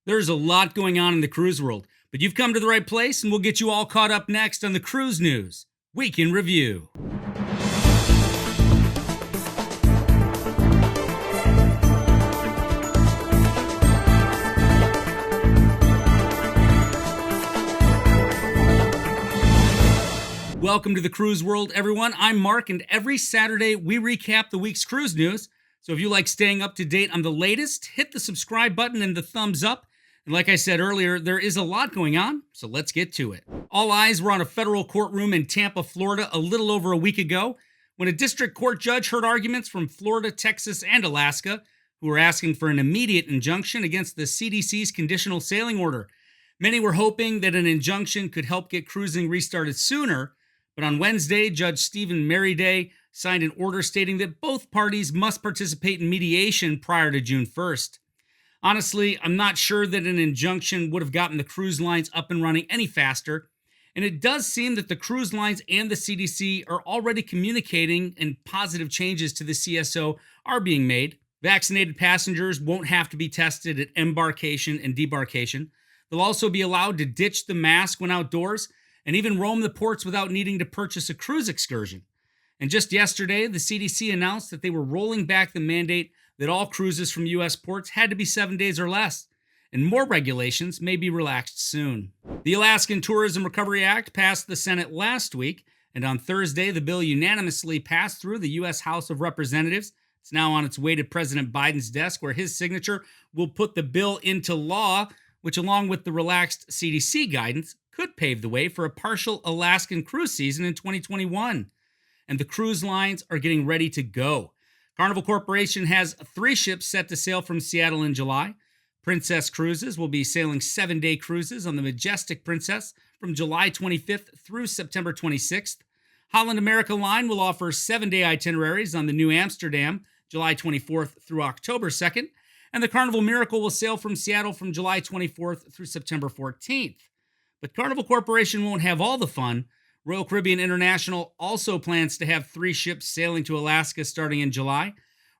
There's a lot going on in the cruise world, but you've come to the right place, and we'll get you all caught up next on the Cruise News Week in Review. Welcome to the cruise world, everyone. I'm Mark, and every Saturday we recap the week's cruise news. So if you like staying up to date on the latest, hit the subscribe button and the thumbs up. And like I said earlier, there is a lot going on, so let's get to it. All eyes were on a federal courtroom in Tampa, Florida, a little over a week ago, when a district court judge heard arguments from Florida, Texas, and Alaska, who were asking for an immediate injunction against the CDC's conditional sailing order. Many were hoping that an injunction could help get cruising restarted sooner, but on Wednesday, Judge Stephen Merriday signed an order stating that both parties must participate in mediation prior to June 1st. Honestly, I'm not sure that an injunction would have gotten the cruise lines up and running any faster, and it does seem that the cruise lines and the CDC are already communicating and positive changes to the CSO are being made. Vaccinated passengers won't have to be tested at embarkation and debarkation. They'll also be allowed to ditch the mask when outdoors and even roam the ports without needing to purchase a cruise excursion. And just yesterday, the CDC announced that they were rolling back the mandate that all cruises from U.S. ports had to be 7 days or less, and more regulations may be relaxed soon. The Alaskan Tourism Recovery Act passed the Senate last week, and on Thursday, the bill unanimously passed through the U.S. House of Representatives. It's now on its way to President Biden's desk, where his signature will put the bill into law, which, along with the relaxed CDC guidance, could pave the way for a partial Alaskan cruise season in 2021. And the cruise lines are getting ready to go. Carnival Corporation has 3 ships set to sail from Seattle in July. Princess Cruises will be sailing 7-day cruises on the Majestic Princess from July 25th through September 26th. Holland America Line will offer 7-day itineraries on the New Amsterdam, July 24th through October 2nd. And the Carnival Miracle will sail from Seattle from July 24th through September 14th. But Carnival Corporation won't have all the fun. Royal Caribbean International also plans to have 3 ships sailing to Alaska starting in July.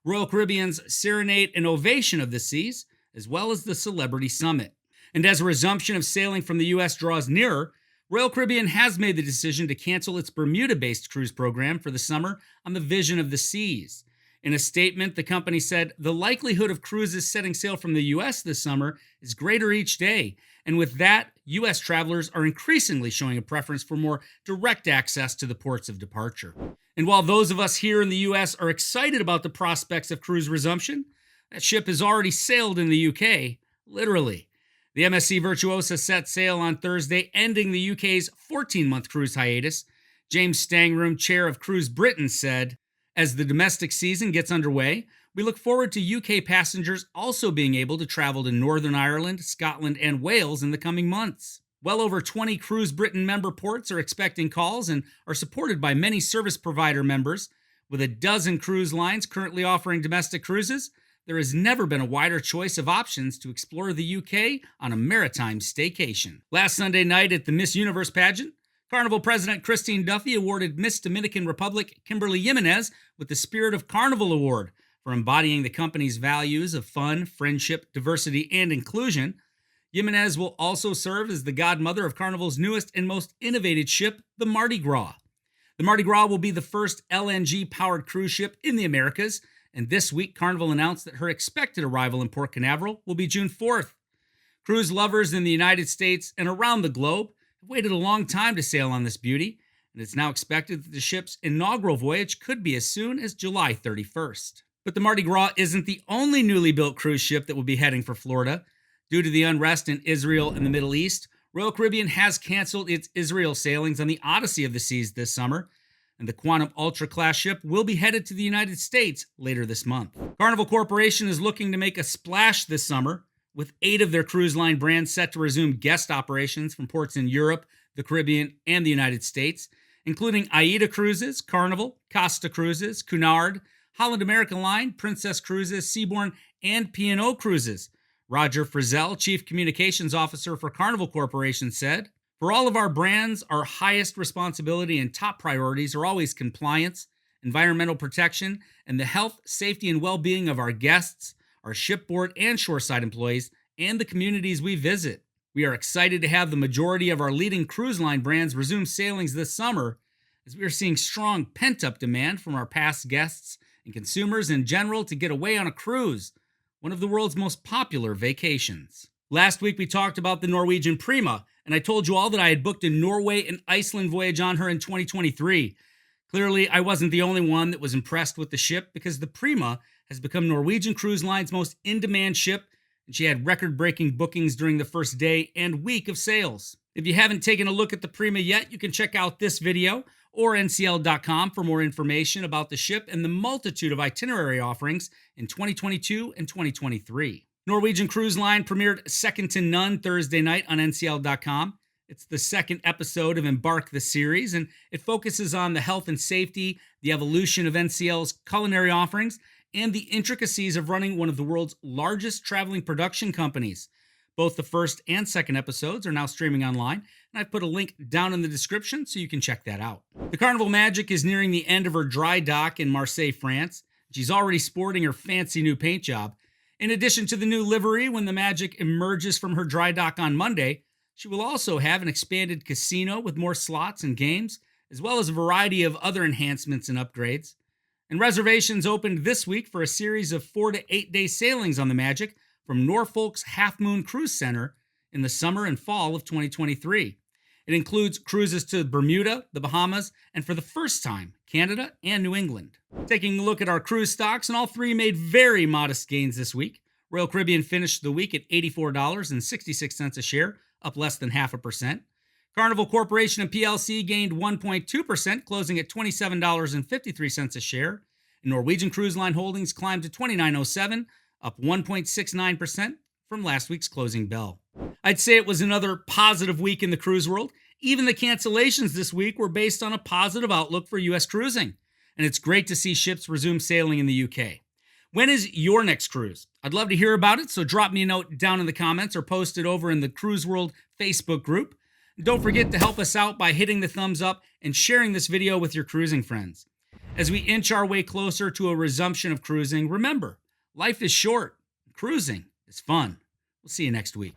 Royal Caribbean's Serenade and Ovation of the Seas, as well as the Celebrity Summit. And as a resumption of sailing from the U.S. draws nearer, Royal Caribbean has made the decision to cancel its Bermuda-based cruise program for the summer on the Vision of the Seas. In a statement, the company said, "The likelihood of cruises setting sail from the U.S. this summer is greater each day, and with that, U.S. travelers are increasingly showing a preference for more direct access to the ports of departure." And while those of us here in the U.S. are excited about the prospects of cruise resumption, that ship has already sailed in the U.K., literally. The MSC Virtuosa set sail on Thursday, ending the UK's 14-month cruise hiatus. James Stangroom, chair of Cruise Britain, said, "As the domestic season gets underway, we look forward to UK passengers also being able to travel to Northern Ireland, Scotland, and Wales in the coming months." Well over 20 Cruise Britain member ports are expecting calls and are supported by many service provider members. With a dozen cruise lines currently offering domestic cruises, there has never been a wider choice of options to explore the UK on a maritime staycation. Last Sunday night at the Miss Universe pageant, Carnival President Christine Duffy awarded Miss Dominican Republic Kimberly Jimenez with the Spirit of Carnival Award for embodying the company's values of fun, friendship, diversity, and inclusion. Jimenez will also serve as the godmother of Carnival's newest and most innovative ship, the Mardi Gras. The Mardi Gras will be the first LNG-powered cruise ship in the Americas, and this week Carnival announced that her expected arrival in Port Canaveral will be June 4th. Cruise lovers in the United States and around the globe have waited a long time to sail on this beauty, and it's now expected that the ship's inaugural voyage could be as soon as July 31st. But the Mardi Gras isn't the only newly built cruise ship that will be heading for Florida. Due to the unrest in Israel and the Middle East, Royal Caribbean has canceled its Israel sailings on the Odyssey of the Seas this summer, and the Quantum Ultra class ship will be headed to the United States later this month. Carnival Corporation is looking to make a splash this summer, with 8 of their cruise line brands set to resume guest operations from ports in Europe, the Caribbean, and the United States, including AIDA Cruises, Carnival, Costa Cruises, Cunard, Holland America Line, Princess Cruises, Seabourn, and P&O Cruises. Roger Frizzell, Chief Communications Officer for Carnival Corporation, said, "For all of our brands, our highest responsibility and top priorities are always compliance, environmental protection, and the health, safety, and well-being of our guests, our shipboard and shoreside employees, and the communities we visit. We are excited to have the majority of our leading cruise line brands resume sailings this summer, as we are seeing strong pent-up demand from our past guests and consumers in general to get away on a cruise, one of the world's most popular vacations. Last week we talked about the Norwegian Prima, and I told you all that I had booked a Norway and Iceland voyage on her in 2023. Clearly, I wasn't the only one that was impressed with the ship, because the Prima has become Norwegian Cruise Line's most in-demand ship, and she had record-breaking bookings during the first day and week of sales. If you haven't taken a look at the Prima yet, you can check out this video or ncl.com for more information about the ship and the multitude of itinerary offerings in 2022 and 2023. Norwegian Cruise Line premiered Second to None Thursday night on ncl.com. It's the second episode of Embark the series, and it focuses on the health and safety, the evolution of NCL's culinary offerings, and the intricacies of running one of the world's largest traveling production companies. Both the first and second episodes are now streaming online, and I've put a link down in the description so you can check that out. The Carnival Magic is nearing the end of her dry dock in Marseille, France. She's already sporting her fancy new paint job. In addition to the new livery, when the Magic emerges from her dry dock on Monday, she will also have an expanded casino with more slots and games, as well as a variety of other enhancements and upgrades. And reservations opened this week for a series of 4 to 8 day sailings on the Magic from Norfolk's Half Moon Cruise Center in the summer and fall of 2023. It includes cruises to Bermuda, the Bahamas, and for the first time, Canada and New England. Taking a look at our cruise stocks, and all three made very modest gains this week. Royal Caribbean finished the week at $84.66 a share, up less than 0.5%. Carnival Corporation and PLC gained 1.2%, closing at $27.53 a share. And Norwegian Cruise Line Holdings climbed to $29.07, up 1.69% from last week's closing bell. I'd say it was another positive week in the cruise world. Even the cancellations this week were based on a positive outlook for U.S. cruising. And it's great to see ships resume sailing in the UK. When is your next cruise? I'd love to hear about it, so drop me a note down in the comments or post it over in the Cruise World Facebook group. Don't forget to help us out by hitting the thumbs up and sharing this video with your cruising friends. As we inch our way closer to a resumption of cruising, remember, life is short. Cruising is fun. We'll see you next week.